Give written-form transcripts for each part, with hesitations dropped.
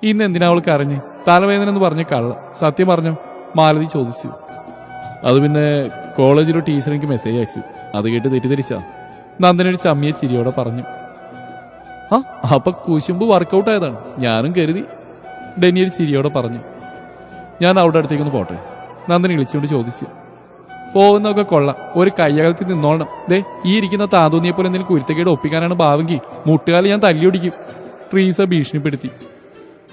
ഇന്ന് എന്തിനാ അവൾ കരഞ്ഞ്? തലവേദന എന്ന് പറഞ്ഞ കള്ള. സത്യം പറഞ്ഞോ? മാലതി ചോദിച്ചു. അത് പിന്നെ കോളേജിലൊരു ടീച്ചർ എനിക്ക് മെസ്സേജ് അയച്ചു. അത് കേട്ട് തെറ്റിദ്ധരിച്ചാ. നന്ദനൊരു ചമ്മിയ ചിരിയോടെ പറഞ്ഞു. ആ അപ്പൊ കുശുമ്പ് വർക്കൗട്ട് ആയതാണ്. ഞാനും കരുതി. ഡെന്നി ഒരു ചിരിയോടെ പറഞ്ഞു. ഞാൻ അവിടെ അടുത്തേക്കൊന്ന് പോട്ടെ? നന്ദൻ വിളിച്ചുകൊണ്ട് ചോദിച്ചു. പോകുന്നതൊക്കെ കൊള്ളാം. ഒരു കയ്യകലത്തിൽ നിന്നോളണം. ദേ ഈ ഇരിക്കുന്ന താന്തോന്നിയെ പോലെ എന്തെങ്കിലും കുരുത്തക്കേട് ഒപ്പിക്കാനാണ് ഭാവെങ്കിൽ മുട്ടുകാലം ഞാൻ തല്ലിയൊടിക്കും. ട്രീസ ഭീഷണിപ്പെടുത്തി.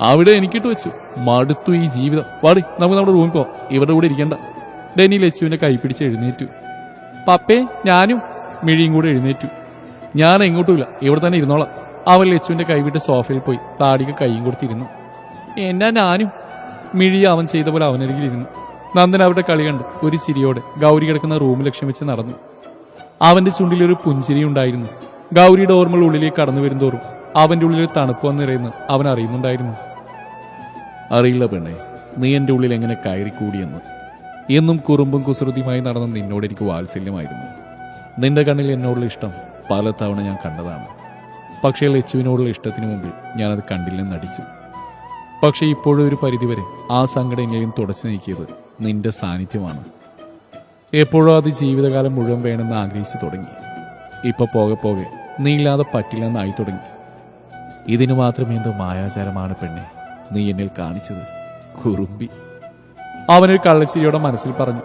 അവിടെ എനിക്കിട്ട് വെച്ചു. മടുത്തു ഈ ജീവിതം. വാടി നമുക്ക് നമ്മുടെ റൂമിൽ പോവാം. ഇവിടെ കൂടെ ഇരിക്കണ്ട. ഡെന്നി ലച്ചുവിന്റെ കൈ പിടിച്ച് എഴുന്നേറ്റു. പപ്പേ ഞാനും. മിഴിയും കൂടെ എഴുന്നേറ്റു. ഞാൻ എങ്ങോട്ടുമില്ല, ഇവിടെ തന്നെ ഇരുന്നോളാം. അവൻ ലച്ചുവിന്റെ കൈവിട്ട് സോഫയിൽ പോയി താടിക്ക് കൈയും കൊടുത്തിരുന്നു. എന്നാ ഞാനും. മിഴി അവൻ ചെയ്ത പോലെ അവനരികിലിരുന്നു. നന്ദൻ അവരുടെ കളി കണ്ട് ഒരു ചിരിയോടെ ഗൗരി കിടക്കുന്ന റൂം ലക്ഷ്യം വെച്ച് നടന്നു. അവന്റെ ചുണ്ടിലൊരു പുഞ്ചിരി ഉണ്ടായിരുന്നു. ഗൗരിയുടെ ഓർമ്മകൾ ഉള്ളിലേക്ക് കടന്നു വരുന്തോറും അവന്റെ ഉള്ളിൽ തണുപ്പ് വന്നിറയുന്നു അവൻ അറിയുന്നുണ്ടായിരുന്നു. അറിയില്ല പെണ്ണെ, നീ എൻ്റെ ഉള്ളിൽ എങ്ങനെ കയറി കൂടിയെന്ന്. എന്നും കുറുമ്പും കുസൃതിയുമായി നടന്ന നിന്നോട് എനിക്ക് വാത്സല്യമായിരുന്നു. നിന്റെ കണ്ണിൽ എന്നോടുള്ള ഇഷ്ടം പല തവണ ഞാൻ കണ്ടതാണ്. പക്ഷേ ലച്ചുവിനോടുള്ള ഇഷ്ടത്തിന് മുമ്പിൽ ഞാനത് കണ്ടില്ലെന്ന് നടിച്ചു. പക്ഷേ ഇപ്പോഴും ഒരു പരിധിവരെ ആ സങ്കടം എന്നെയും തുടച്ചു നീക്കിയത് നിന്റെ സാന്നിധ്യമാണ്. എപ്പോഴും അത് ജീവിതകാലം മുഴുവൻ വേണമെന്ന് ആഗ്രഹിച്ചു തുടങ്ങി. ഇപ്പൊ പോകെ പോകെ നീ ഇല്ലാതെ പറ്റില്ലെന്നായി തുടങ്ങി. ഇതിനു മാത്രമേ എന്തോ മായാചാരമാണ് പെണ്ണെ നീ എന്നിൽ കാണിച്ചത്, കുറുമ്പി. അവനൊരു കള്ളച്ചിരിയോടെ മനസ്സിൽ പറഞ്ഞു.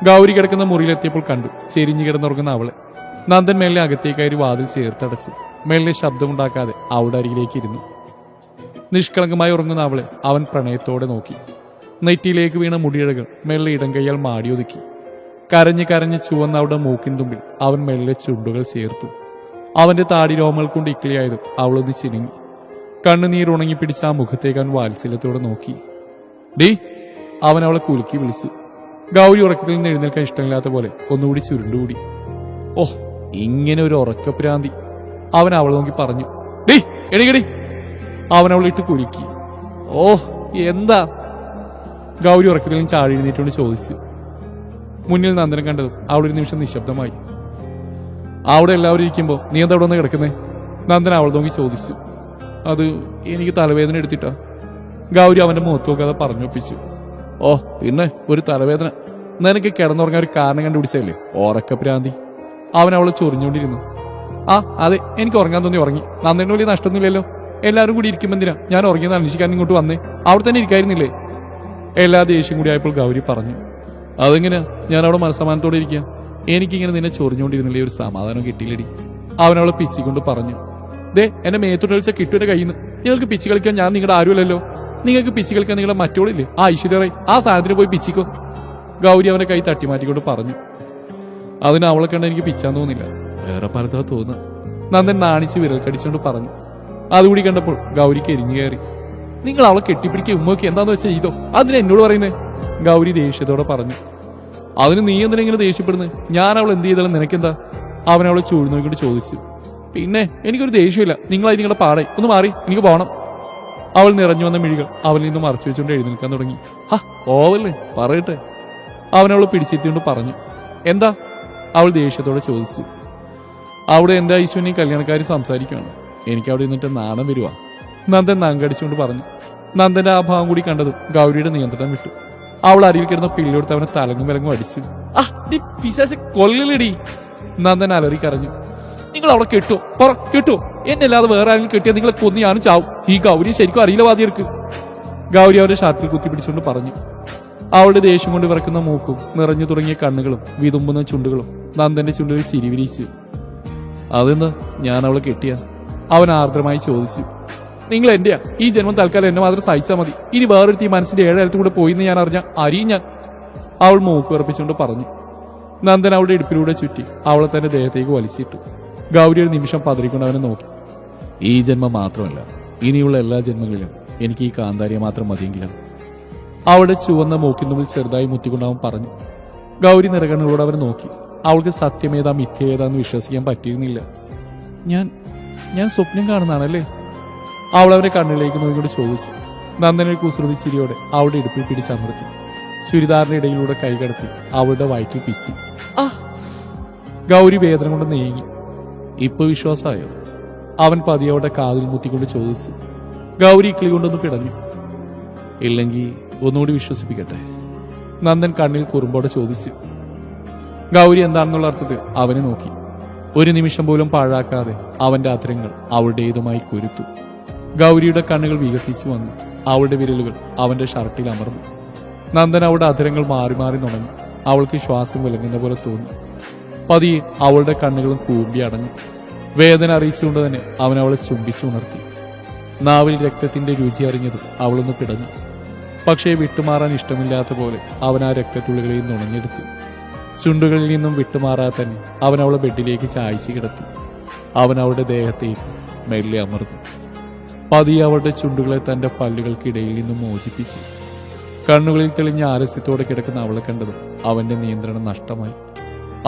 ഗൗരി കിടക്കുന്ന മുറിയിലെത്തിയപ്പോൾ കണ്ടു ചെരിഞ്ഞു കിടന്നുറങ്ങുന്ന അവളെ. നന്ദൻ മെല്ലെ അകത്തേക്കായി വാതിൽ ചേർത്തടച്ചു. മെല്ലെ ശബ്ദമുണ്ടാക്കാതെ അവിടെ അരികിലേക്ക് ഇരുന്നു. നിഷ്കളങ്കമായി ഉറങ്ങുന്ന അവളെ അവൻ പ്രണയത്തോടെ നോക്കി. നെറ്റിയിലേക്ക് വീണ മുടിയിഴകൾ മെല്ലെ ഇടം കൈയാൽ മാടിയൊതുക്കി. കരഞ്ഞ് കരഞ്ഞ് ചുവന്ന അവിടെ മൂക്കിൻ തുമ്പിൽ അവൻ മെല്ലെ ചുണ്ടുകൾ ചേർത്തു. അവന്റെ താടി രോമങ്ങൾ കൊണ്ട് ഇക്കിളിയായതും അവളൊന്ന് ചിനുങ്ങി. കണ്ണുനീർ ഉണങ്ങി പിടിച്ച ആ മുഖത്തേക്ക് അവൻ വാത്സല്യത്തോടെ നോക്കി. ഡീ, അവൻ അവളെ കുലുക്കി വിളിച്ചു. ഗൗരി ഉറക്കത്തിൽ നിന്ന് എഴുന്നേൽക്കാൻ ഇഷ്ടമില്ലാത്ത പോലെ ഒന്നുകൂടി ചുരുണ്ടുകൂടി. ഓഹ്, ഇങ്ങനെ ഒരു ഉറക്കപ്രാന്തി, അവൻ അവളെ നോക്കി പറഞ്ഞു. ഡീ എണീക്കടി. അവൻ അവളിട്ട് കുലുക്കി. ഓഹ് എന്താ? ഗൗരി ഉറക്കത്തിൽ നിന്ന് ചാടി എഴുന്നേറ്റുകൊണ്ട് ചോദിച്ചു. മുന്നിൽ നന്ദനം കണ്ടതും അവളൊരു നിമിഷം നിശബ്ദമായി. അവിടെ എല്ലാവരും ഇരിക്കുമ്പോൾ നീ എന്താ അവിടെ വന്ന് കിടക്കുന്നേ? നന്ദൻ അവൾ നോക്കി ചോദിച്ചു. അത് എനിക്ക് തലവേദന എടുത്തിട്ടാ. ഗൗരി അവന്റെ മുഖത്ത് നോക്കാതെ പറഞ്ഞൊപ്പിച്ചു. ഓ പിന്നെ ഒരു തലവേദന? നിനക്ക് കിടന്നുറങ്ങാൻ ഒരു കാരണം കണ്ടുപിടിച്ചല്ലേ, ഉറക്കപ്രാന്തി. അവൻ അവളെ ചൊറിഞ്ഞുകൊണ്ടിരുന്നു. ആ അതെ, എനിക്ക് ഉറങ്ങാൻ തോന്നി ഉറങ്ങി. നന്ദന് വലിയ നഷ്ടമൊന്നുമില്ലല്ലോ. എല്ലാവരും കൂടി ഇരിക്കുമ്പോൾ എന്തിനാ ഞാൻ ഉറങ്ങിയെന്ന് അന്വേഷിക്കാൻ ഇങ്ങോട്ട് വന്നേ? അവിടെ തന്നെ ഇരിക്കായിരുന്നില്ലേ? എല്ലാ ദേഷ്യം കൂടി ആയപ്പോൾ ഗൗരി പറഞ്ഞു. അതെങ്ങനെയാ ഞാൻ അവിടെ മനസ്സമാനത്തോടെ ഇരിക്കാം? എനിക്കിങ്ങനെ നിന്നെ ചൊറിഞ്ഞുകൊണ്ടിരുന്നില്ലേ ഒരു സമാധാനം കിട്ടിയില്ലടി. അവൻ അവളെ പിച്ചിക്കൊണ്ട് പറഞ്ഞു. ദേ എന്നെ മേത്തോട്ട് കളിച്ച കിട്ടുവിന്റെ കയ്യിൽ നിന്ന്. നിങ്ങൾക്ക് പിച്ചി കളിക്കാൻ ഞാൻ നിങ്ങളുടെ ആരുമല്ലല്ലോ. നിങ്ങൾക്ക് പിച്ചി കളിക്കാൻ നിങ്ങളുടെ മറ്റോളില്ലേ, ആ ഐശ്വര്യ, ആ സാധനത്തിന് പോയി പിച്ചിക്കോ. ഗൗരി അവന്റെ കൈ തട്ടിമാറ്റിക്കൊണ്ട് പറഞ്ഞു. അതിന് അവളെ കണ്ട എനിക്ക് പിച്ചാൻ തോന്നില്ല, വേറെ പലതാ തോന്നുക. നന്ദൻ നാണിച്ച് വിരൽ കടിച്ചുകൊണ്ട് പറഞ്ഞു. അതുകൂടി കണ്ടപ്പോൾ ഗൗരിക്ക് എരിഞ്ഞു കയറി. നിങ്ങൾ അവളെ കെട്ടിപ്പിടിക്കുക ഉമ്മൊക്കെ എന്താന്ന് വെച്ചാൽ ചെയ്തോ, അതിന് എന്നോട് പറയുന്നേ? ഗൗരി ദേഷ്യത്തോടെ പറഞ്ഞു. അതിന് നീ എന്തിനെങ്ങനെ ദേഷ്യപ്പെടുന്നത്? ഞാൻ അവൾ എന്ത് ചെയ്താലും നിനക്കെന്താ? അവൻ അവളെ ചൂഴ്ന്നോക്കിട്ട് ചോദിച്ചു. പിന്നെ എനിക്കൊരു ദേഷ്യമില്ല, നിങ്ങളായി നിങ്ങളുടെ പാടെ ഒന്ന് മാറി, എനിക്ക് പോകണം. അവൾ നിറഞ്ഞു വന്ന മിഴികൾ അവളിൽ നിന്ന് മറച്ചു വെച്ചുകൊണ്ട് എഴുന്നേൽക്കാൻ തുടങ്ങി. ഹാ ഓവല്ലേ, പറയട്ടെ. അവനവളെ പിടിച്ചെത്തിക്കൊണ്ട് പറഞ്ഞു. എന്താ? അവൾ ദേഷ്യത്തോടെ ചോദിച്ചു. അവിടെ എന്റെ ഐശ്വര്യയും കല്യാണക്കാരി സംസാരിക്കുകയാണ്. എനിക്ക് അവിടെ നിന്നിട്ട് നാണം വരുവാ. നന്ദൻ നാങ്കടിച്ചുകൊണ്ട് പറഞ്ഞു. നന്ദന്റെ ആ ഭാവം കൂടി കണ്ടതും ഗൗരിയുടെ നിയന്ത്രണം വിട്ടു. അവൾ അരിയിൽ കിടന്ന പിള്ളെടുത്ത് അവനെ തലങ്ങും വിലങ്ങും അടിച്ചു. ആ പിശാച് കൊല്ലലടി! നന്ദൻ അലറി കരഞ്ഞു. നിങ്ങൾ അവളെ കെട്ടോ, പറ കെട്ടോ. എന്നല്ലാതെ വേറെ ആരെങ്കിലും കെട്ടിയാൽ നിങ്ങളെ കൊന്നു ഞാനും ചാവും. ഈ ഗൗരി ശരിക്കും അറിയില്ല വാദിയർക്ക്. ഗൗരി അവരുടെ ഷാട്ടിൽ കുത്തിപ്പിടിച്ചുകൊണ്ട് പറഞ്ഞു. അവളുടെ ദേഷ്യം കൊണ്ട് വിറക്കുന്ന മൂക്കും നിറഞ്ഞു തുടങ്ങിയ കണ്ണുകളും വിതുമ്പുന്ന ചുണ്ടുകളും നന്ദന്റെ ചുണ്ടിൽ ചിരി വിരിച്ചു. അതെന്താ ഞാൻ അവളെ കെട്ടിയ? അവൻ ആർദ്രമായി ചോദിച്ചു. നിങ്ങൾ എന്റെയാ, ഈ ജന്മം തൽക്കാലം എന്നെ മാത്രം സഹിച്ചാൽ മതി. ഇനി വേറൊരുത്തി മനസ്സിന്റെ ഏഴാലത്തും കൂടെ പോയിന്ന് ഞാൻ അറിഞ്ഞ അരിയും ഞാൻ. അവൾ മൂക്ക് വിറപ്പിച്ചുകൊണ്ട് പറഞ്ഞു. നന്ദൻ അവളുടെ ഇടുപ്പിലൂടെ ചുറ്റി അവളെ തന്റെ ദേഹത്തേക്ക് വലിച്ചിട്ടു. ഗൗരി ഒരു നിമിഷം പതറിക്കൊണ്ട് അവനെ നോക്കി. ഈ ജന്മം മാത്രമല്ല, ഇനിയുള്ള എല്ലാ ജന്മങ്ങളിലും എനിക്ക് ഈ കാന്താരിയെ മാത്രം മതിയെങ്കിലും. അവളുടെ ചുവന്ന മൂക്കിൻ മുമ്പിൽ ചെറുതായി മുത്തിക്കൊണ്ട് അവൻ പറഞ്ഞു. ഗൗരി നിറകണ്ണുകളോട് അവനെ നോക്കി. അവൾക്ക് സത്യമേതാ മിഥ്യേതാന്ന് വിശ്വസിക്കാൻ പറ്റിയിരുന്നില്ല. ഞാൻ സ്വപ്നം കാണുന്നതാണല്ലേ? അവൾ അവന്റെ കണ്ണിലേക്ക് നോക്കിക്കൊണ്ട് ചോദിച്ചു. നന്ദനൊരു കുസൃതി ചിരിയോടെ അവളുടെ ഇടുപ്പിൽ പിടിച്ചമർത്തി ചുരിദാറിന്റെ ഇടയിലൂടെ കൈ കടത്തി അവളുടെ വയറ്റിൽ പിച്ചി. ആ! ഗൗരി വേദന കൊണ്ട് നീങ്ങി. ഇപ്പൊ വിശ്വാസമായോ? അവൻ പതിയെ അവളുടെ കാതിൽ മുത്തിക്കൊണ്ട് ചോദിച്ചു. ഗൗരി ഇക്കിളി കൊണ്ടൊന്ന് പിടഞ്ഞു. ഇല്ലെങ്കിൽ ഒന്നുകൂടി വിശ്വസിപ്പിക്കട്ടെ? നന്ദൻ കണ്ണിൽ കുറുമ്പോടെ ചോദിച്ചു. ഗൗരി എന്താണെന്നുള്ള അർത്ഥത്തിൽ അവനെ നോക്കി. ഒരു നിമിഷം പോലും പാഴാക്കാതെ അവന്റെ അധരങ്ങൾ അവളുടേതുമായി കുരുത്തു. ഗൗരിയുടെ കണ്ണുകൾ വികസിച്ചു വന്നു. അവളുടെ വിരലുകൾ അവന്റെ ഷർട്ടിൽ അമർന്നു. നന്ദൻ അവളുടെ അധരങ്ങൾ മാറി മാറി നുണഞ്ഞു. അവൾക്ക് ശ്വാസം വിലങ്ങുന്ന പോലെ തോന്നി. പതിയെ അവളുടെ കണ്ണുകളും കൂമ്പി അടഞ്ഞു. വേദന അറിയിച്ചുകൊണ്ട് തന്നെ അവൻ അവളെ ചുംബിച്ചുണർത്തി. നാവിൽ രക്തത്തിന്റെ രുചി അറിഞ്ഞതും അവളൊന്ന് പിടഞ്ഞു. പക്ഷേ വിട്ടുമാറാൻ ഇഷ്ടമില്ലാത്ത പോലെ അവൻ ആ രക്തത്തുള്ളികളെയും നുണഞ്ഞെടുത്തു. ചുണ്ടുകളിൽ നിന്നും വിട്ടുമാറാതെ തന്നെ അവൻ അവളെ ബെഡിലേക്ക് ചായ്ച്ചു കിടത്തി. അവൻ അവളുടെ ദേഹത്തേക്ക് മെല്ലെ അമർന്നു. പതിയെ അവളുടെ ചുണ്ടുകളെ തന്റെ പല്ലുകൾക്കിടയിൽ നിന്നും മോചിപ്പിച്ചു. കണ്ണുകളിൽ തെളിഞ്ഞ ആലസ്യത്തോടെ കിടക്കുന്ന അവളെ കണ്ടതും അവന്റെ നിയന്ത്രണം നഷ്ടമായി.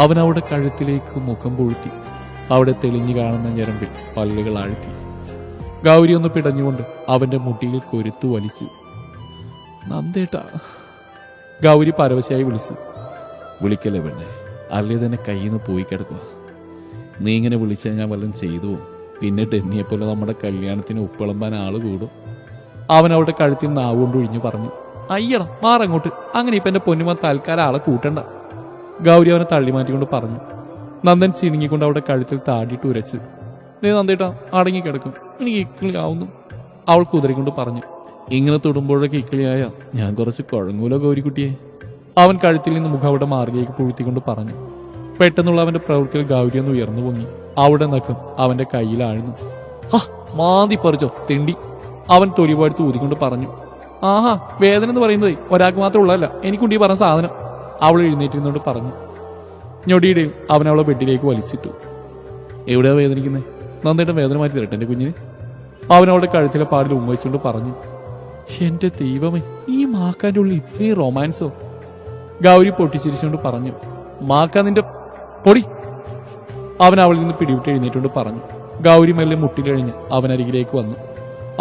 അവൻ അവളുടെ കഴുത്തിലേക്ക് മുഖം പൂഴ്ത്തി. അവിടെ തെളിഞ്ഞു കാണുന്ന ഞരമ്പിൽ പല്ലുകൾ ആഴ്ത്തി. ഗൗരി ഒന്ന് പിടഞ്ഞുകൊണ്ട് അവന്റെ മുട്ടിയിൽ കൊരുത്തു വലിച്ചു. നന്ദേട്ടാ, ഗൗരി പരവശയായി വിളിച്ചു. വിളിക്കല്ലേ പെണ്ണെ, അല്ലേ തന്നെ കയ്യിൽ നിന്ന് പോയി കിടക്കുക. നീ ഇങ്ങനെ വിളിച്ചാൽ ഞാൻ വല്ലതും ചെയ്തു. പിന്നെ ഡെന്നിയെപ്പോലെ നമ്മുടെ കല്യാണത്തിന് ഉപ്പിളമ്പാൻ ആള് കൂടും. അവൻ അവളുടെ കഴുത്തിൽ നാവുകൊണ്ട് ഒഴിഞ്ഞു പറഞ്ഞു. അയ്യടാ, മാറങ്ങോട്ട്. അങ്ങനെ ഇപ്പൊ എന്റെ പൊന്നുമാ തൽക്കാലം ആളെ കൂട്ടണ്ട. ഗൗരി അവനെ തള്ളി മാറ്റിക്കൊണ്ട് പറഞ്ഞു. നന്ദൻ ചിണുങ്ങിക്കൊണ്ട് അവളുടെ കഴുത്തിൽ താടിയിട്ട് ഉരച്ചു. നീ നന്ദേട്ടാ അടങ്ങിക്കിടക്കും, എനിക്ക് ഇക്കിളിയാവുന്നു, അവൾ കുതിരക്കൊണ്ട് പറഞ്ഞു. ഇങ്ങനെ തൊടുമ്പോഴൊക്കെ ഇക്കിളിയായ ഞാൻ കുറച്ച് കുഴങ്ങൂലോ ഗൗരിക്കുട്ടിയെ. അവൻ കഴുത്തിൽ നിന്ന് മുഖം അവിടെ മാർഗിലേക്ക് പുഴുത്തിക്കൊണ്ട് പറഞ്ഞു. പെട്ടെന്നുള്ള അവന്റെ പ്രവൃത്തിയിൽ ഗൗരി ഒന്ന് ഉയർന്നു പൊങ്ങി. അവിടെ നഖം അവന്റെ കയ്യിലാഴ്ന്നു. മാന്തി പറിച്ചോ തെണ്ടി, അവൻ തൊലിപാടുത്ത് ഊതിക്കൊണ്ട് പറഞ്ഞു. ആഹാ, വേദന എന്ന് പറയുന്നത് ഒരാൾക്ക് മാത്രം ഉള്ളതല്ല, എനിക്കുണ്ടീ പറഞ്ഞ സാധനം, അവൾ എഴുന്നേറ്റിരുന്നോണ്ട് പറഞ്ഞു. ഞൊടിയിടയിൽ അവൻ അവളെ ബെഡിലേക്ക് വലിച്ചിട്ടു. എവിടെയാ വേദനിക്കുന്നത്? നന്നായിട്ട് വേദന മാറ്റി തരട്ടെ എന്റെ കുഞ്ഞിന്, അവൻ അവളുടെ കഴുത്തിലെ പാടിൽ ഉമ്മയിച്ചുകൊണ്ട് പറഞ്ഞു. എന്റെ ദൈവമേ, ഈ മാക്കാന്റെ ഉള്ളിൽ ഇത്രയും റൊമാൻസോ? ഗൗരി പൊട്ടിച്ചിരിച്ചുകൊണ്ട് പറഞ്ഞു. മാക്കാ നിന്റെ പൊടി, അവൻ അവളിൽ നിന്ന് പിടിവിട്ട് എഴുന്നേറ്റുകൊണ്ട് പറഞ്ഞു. ഗൗരി മെല്ലെ മുട്ടിലഴിഞ്ഞ് അവനരികിലേക്ക് വന്നു.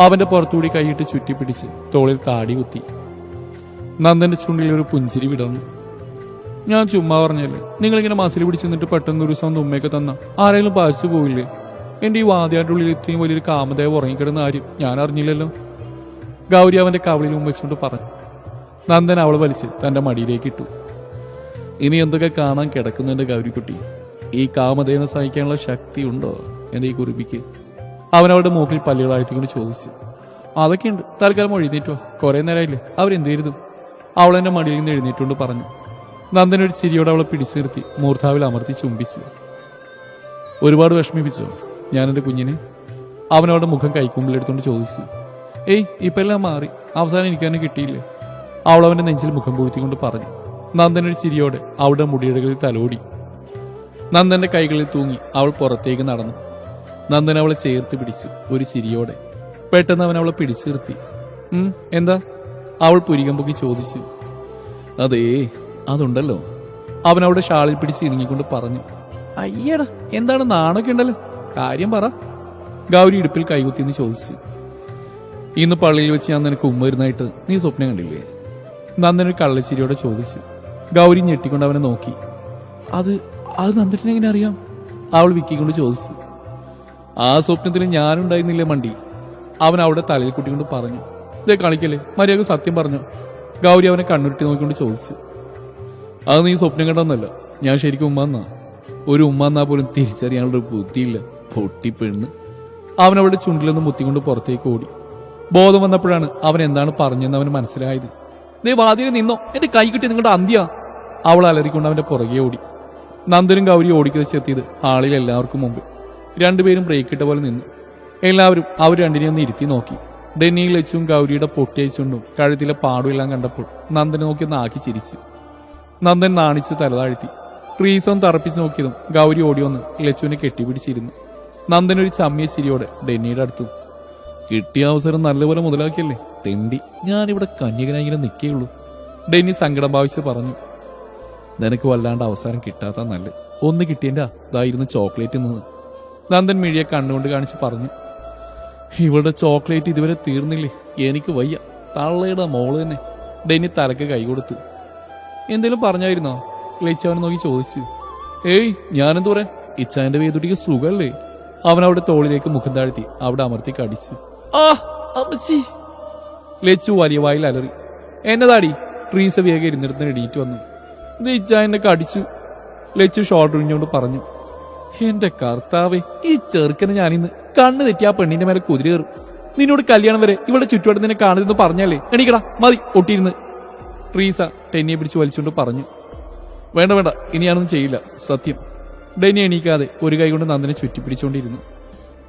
അവന്റെ പുറത്തുകൂടി കൈയിട്ട് ചുറ്റിപ്പിടിച്ച് തോളിൽ താടി കുത്തി. നന്ദന്റെ ചുണ്ടിൽ ഒരു പുഞ്ചിരി വിടർന്നു. ഞാൻ ചുമ്മാ പറഞ്ഞല്ലേ, നിങ്ങളിങ്ങനെ മസിൽ പിടിച്ച് നിന്നിട്ട് പെട്ടെന്ന് ഒരു ദിവസം ഉമ്മയൊക്കെ തന്ന ആരെങ്കിലും ബാധിച്ചു പോയില്ലേ? എന്റെ ഈ വാദ്യാട്ടുള്ളിൽ ഇത്രയും വലിയൊരു കാമദേവ് ഉറങ്ങിക്കിടന്ന കാര്യം ഞാൻ അറിഞ്ഞില്ലല്ലോ. ഗൗരി അവന്റെ കവളിൽ ഉമ്മച്ചുകൊണ്ട് പറഞ്ഞു. നന്ദൻ അവളെ വലിച്ച് തന്റെ മടിയിലേക്ക് ഇട്ടു. ഇനി എന്തൊക്കെ കാണാൻ കിടക്കുന്നുണ്ട് ഗൗരിക്കുട്ടി? ഈ കാമദേവനെ സഹിക്കാനുള്ള ശക്തി ഉണ്ടോ എന്റെ ഈ കുറിപ്പിക്ക്? അവൻ അവളുടെ മൂക്കിൽ പല്ലുകളാഴ്ത്തിക്കൊണ്ട് ചോദിച്ചു. അതൊക്കെയുണ്ട്, തൽക്കാലം എഴുന്നേറ്റോ, കുറെ നേരമായില്ലേ, അവരെന്ത് ചെയ്തു? അവൾ എന്റെ മടിയിൽ നിന്ന് എഴുന്നേറ്റുകൊണ്ട് പറഞ്ഞു. നന്ദനൊരു ചിരിയോടെ അവളെ പിടിച്ചു നിർത്തി മൂർധാവിൽ അമർത്തി ചുംബിച്ചു. ഒരുപാട് വിഷമിപ്പിച്ചോ ഞാൻ എന്റെ കുഞ്ഞിനെ? അവൻ അവളുടെ മുഖം കൈക്കുമ്പിലെടുത്തോണ്ട് ചോദിച്ചു. ഏയ്, ഇപ്പൊ എല്ലാം മാറി, അവസാനം എനിക്ക് തന്നെ കിട്ടിയില്ലേ, അവൾ അവന്റെ നെഞ്ചിൽ മുഖം പൂഴ്ത്തിക്കൊണ്ട് പറഞ്ഞു. നന്ദനൊരു ചിരിയോടെ അവളുടെ മുടിയിടകളിൽ തലോടി. നന്ദന്റെ കൈകളിൽ തൂങ്ങി അവൾ പുറത്തേക്ക് നടന്നു. നന്ദൻ അവളെ ചേർത്ത് പിടിച്ചു ഒരു ചിരിയോടെ. പെട്ടെന്ന് അവൻ അവളെ പിടിച്ചു നിർത്തി. എന്താ? അവൾ പുരികം പൊക്കി ചോദിച്ചു. അതേ, അതുണ്ടല്ലോ, അവൻ അവളുടെ ഷാളിൽ പിടിച്ച് ഇണങ്ങിക്കൊണ്ട് പറഞ്ഞു. അയ്യടാ, എന്താണ് നാണൊക്കെ ഉണ്ടല്ലോ, കാര്യം പറ. ഗൗരി ഇടുപ്പിൽ കൈകുത്തിന്ന് ചോദിച്ചു. ഇന്ന് പള്ളിയിൽ വെച്ച് ഞാൻ നിനക്ക് ഉമ്മ വരുന്നതായിട്ട് നീ സ്വപ്നം കണ്ടില്ലേ? നന്ദനൊരു കള്ളച്ചിരിയോടെ ചോദിച്ചു. ഗൗരി ഞെട്ടിക്കൊണ്ട് അവനെ നോക്കി. അത് നന്ദനെ എങ്ങനെ അറിയാം? അവൾ വിക്കിക്കൊണ്ട് ചോദിച്ചു. ആ സ്വപ്നത്തിൽ ഞാനുണ്ടായിരുന്നില്ലേ മണ്ടി, അവൻ അവളുടെ തലയിൽ കുട്ടിക്കൊണ്ട് പറഞ്ഞു. ഇതേ കളിക്കല്ലേ, മര്യാദ സത്യം പറഞ്ഞു. ഗൗരി അവനെ കണ്ണുരുട്ടി നോക്കിക്കൊണ്ട് ചോദിച്ചു. അത് നീ സ്വപ്നം കണ്ടൊന്നല്ല, ഞാൻ ശരിക്കും ഉമ്മ എന്നാ. ഒരു ഉമ്മ എന്നാ പോലും തിരിച്ചറിയാനുള്ള ഒരു ബുദ്ധിയില്ല, പൊട്ടിപ്പെണ്ണ്. അവൻ അവളുടെ ചുണ്ടിലൊന്ന് മുത്തിക്കൊണ്ട് പുറത്തേക്ക് ഓടി. ബോധം വന്നപ്പോഴാണ് അവൻ എന്താണ് പറഞ്ഞെന്ന് അവന് മനസ്സിലായത്. നീ വാതിയിൽ നിന്നോ, എന്റെ കൈ കിട്ടി നിങ്ങളുടെ അന്ത്യ, അവൾ അലറിക്കൊണ്ട് അവന്റെ പുറകെ ഓടി. നന്ദനും ഗൗരി ഓടിക്കതെത്തിയത് ഹാളിൽ എല്ലാവർക്കും മുമ്പ്. രണ്ടുപേരും ബ്രേക്ക് ഇട്ട പോലെ നിന്നു. എല്ലാവരും അവർ രണ്ടിനെ ഒന്ന് ഇരുത്തി നോക്കി. ഡെന്നിയിൽ ലച്ചും ഗൗരിയുടെ പൊട്ടിയച്ചുകൊണ്ടും കഴുത്തിലെ പാടും എല്ലാം കണ്ടപ്പോൾ നന്ദനെ നോക്കി നാക്കി ചിരിച്ചു. നന്ദൻ നാണിച്ച് തലതാഴ്ത്തി. ട്രീസോൺ തറപ്പിച്ച് നോക്കിയതും ഗൗരി ഓടി വന്ന് ലച്ചുവിനെ കെട്ടിപ്പിടിച്ചിരുന്നു. നന്ദൻ ഒരു ചമ്മിയ ചിരിയോടെ ഡെന്നിയുടെ അടുത്തു. കിട്ടിയ അവസരം നല്ലപോലെ മുതലാക്കിയല്ലേ തെണ്ടി, ഞാനിവിടെ കന്യകനായി ഇങ്ങനെ നിൽക്കേയുള്ളൂ, ഡെന്നി സങ്കടം ഭാവിച്ച് പറഞ്ഞു. നിനക്ക് വല്ലാണ്ട് അവസരം കിട്ടാത്ത നല്ല ഒന്ന് കിട്ടിയൻ്റെ ഇതായിരുന്നു ചോക്ലേറ്റ് നിന്ന്. നന്ദൻ മിഴിയെ കണ്ണുകൊണ്ട് കാണിച്ച് പറഞ്ഞു. ഇവളുടെ ചോക്ലേറ്റ് ഇതുവരെ തീർന്നില്ലേ, എനിക്ക് വയ്യ, തള്ളയുടെ മോള് തന്നെ. ഡെന്നി തലക്ക് കൈ കൊടുത്തു. എന്തേലും പറഞ്ഞായിരുന്നോ? ലച്ചവനെ നോക്കി ചോദിച്ചു. ഏയ്, ഞാനെന്തു പറയാൻ, ഇച്ചായന്റെ വേദുട്ടിക്ക് സുഖല്ലേ? അവൻ അവിടെ തോളിലേക്ക് മുഖം താഴ്ത്തി അവിടെ അമർത്തി കടിച്ചു. അമ്മച്ചി. ലച്ചു വലിയ വായിൽ അലറി. എന്നതാടി? ട്രീസ വേഗം ഇരുന്നിരുന്ന് എണീറ്റ് വന്നു. ഇത് ഇച്ച എന്നെ കടിച്ചു. ലച്ചു ഷോൾഡർ ഇഞ്ഞോണ്ട് പറഞ്ഞു. എന്റെ കർത്താവേ, ഈ ചെറുക്കന് ഞാനിന്ന് കണ്ണ് തെറ്റി ആ പെണ്ണിന്റെ മേലെ കുതിരേറും. നിന്നോട് കല്യാണം വരെ ഇവിടെ ചുറ്റുപാട് നിന്നെ കാണരുതെന്ന് പറഞ്ഞല്ലേ? എണീക്കടാ, മതി ഒട്ടിയിരുന്ന്. ട്രീസ ടെന്നിയെ പിടിച്ച് വലിച്ചുകൊണ്ട് പറഞ്ഞു. വേണ്ട വേണ്ട, ഇനി ഞാനൊന്നും ചെയ്യില്ല, സത്യം. ഡെന്നി എണീക്കാതെ ഒരു കൈ കൊണ്ട് നന്ദനെ ചുറ്റിപ്പിടിച്ചുകൊണ്ടിരുന്നു.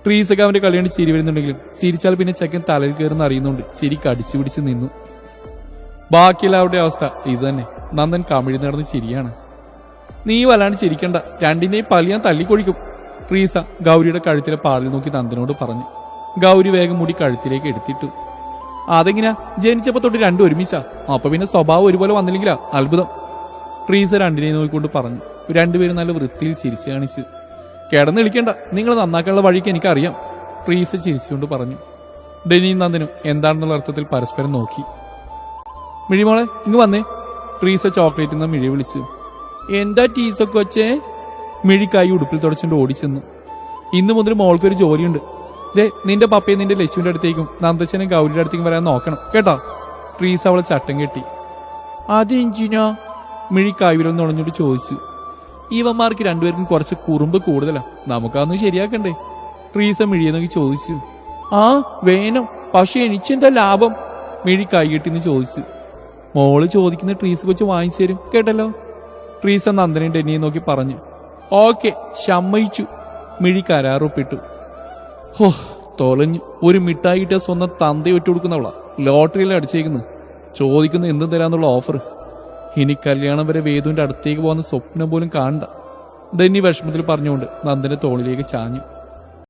ട്രീസൊക്കെ അവന്റെ കളിയാണ് ചിരി വരുന്നുണ്ടെങ്കിലും ചിരിച്ചാൽ പിന്നെ ചെക്കൻ തലയിൽ കയറുന്ന അറിയുന്നുണ്ട് ചിരി കടിച്ചു പിടിച്ച് നിന്നു. ബാക്കിയെല്ലാവരുടെ അവസ്ഥ ഇത് തന്നെ. നന്ദൻ കമിഴി നടന്ന് ചിരിയാണ്. നീ വല്ലാണ്ട് ചിരിക്കണ്ട, രണ്ടിനെയും പല്ലി ഞാൻ തല്ലിക്കൊഴിക്കും. ട്രീസ ഗൗരിയുടെ കഴുത്തിലെ പാടിൽ നോക്കി നന്ദനോട് പറഞ്ഞു. ഗൗരി വേഗം മുടി കഴുത്തിലേക്ക് എടുത്തിട്ടു. അതെങ്ങനെയാ? ജനിച്ചപ്പോ തൊട്ട് രണ്ടും ഒരുമിച്ചാ, അപ്പൊ പിന്നെ സ്വഭാവം ഒരുപോലെ വന്നില്ലെങ്കിലാ അത്ഭുതം. ട്രീസ രണ്ടിനെയും നോക്കിക്കൊണ്ട് പറഞ്ഞു. രണ്ടുപേരും നല്ല വൃത്തിയിൽ ചിരിച്ചു കാണിച്ചു. കിടന്ന് വിളിക്കണ്ട, നിങ്ങൾ നന്നാക്കാനുള്ള വഴിക്ക് എനിക്കറിയാം. ട്രീസ ചിരിച്ചുകൊണ്ട് പറഞ്ഞു. ഡെനിയും നന്ദനും എന്താണെന്നുള്ള അർത്ഥത്തിൽ പരസ്പരം നോക്കി. മിഴിമോളെ ഇങ്ങ് വന്നേ. ട്രീസ ചോക്ലേറ്റിൽ നിന്ന് മിഴി വിളിച്ചു. എന്താ ടീസൊക്കെ വച്ചേ? മിഴിക്കായി ഉടുപ്പിൽ തുടച്ചുകൊണ്ട് ഓടിച്ചെന്നു. ഇന്നു മുതൽ മോൾക്കൊരു ജോലിയുണ്ട്. ദേ, നിന്റെ പപ്പയും നിന്റെ ലച്ചുവിന്റെ അടുത്തേക്കും നന്ദച്ചനും ഗൗരിയുടെ അടുത്തേക്കും വരാൻ നോക്കണം കേട്ടോ. ട്രീസ അവളെ ചട്ടം കെട്ടി. അതെഞ്ചിനാ? മിഴിക്കായി വിരൽ നുണഞ്ഞോട്ട് ചോദിച്ചു. ഇവന്മാർക്ക് രണ്ടുപേർക്കും കുറച്ച് കുറുമ്പ് കൂടുതലാ, നമുക്കതൊന്നും ശരിയാക്കണ്ടേ? ട്രീസ മിഴിയെ നോക്കി ചോദിച്ചു. ആ വേണം, പക്ഷെ എനിക്കെന്താ ലാഭം? മിഴി കൈ കെട്ടിന്ന് ചോദിച്ചു. മോള് ചോദിക്കുന്ന ട്രീസ് കൊച്ച് വാങ്ങിച്ചു തരും കേട്ടല്ലോ. ട്രീസ നന്ദനെയും ഡെന്നിയെ നോക്കി പറഞ്ഞു. ഓക്കെ, സമ്മതിച്ചു. മിഴി കരാറൊപ്പിട്ടു. ഹോ, തൊലഞ്ഞു. ഒരു മിഠായി കിട്ടിയ സ്വന്തം തന്തയെ ഒറ്റ കൊടുക്കുന്നവളാ ലോട്ടറിയിൽ അടിച്ചേക്കുന്നു. ചോദിക്കുന്ന എന്തും തരാന്നുള്ള ഓഫർ. ഇനി കല്യാണം വരെ വേദുവിന്റെ അടുത്തേക്ക് പോകുന്ന സ്വപ്നം പോലും കാണണ്ട. ഡെന്നി വിഷമത്തിൽ പറഞ്ഞുകൊണ്ട് നന്ദന്റെ തോളിലേക്ക് ചാഞ്ഞു.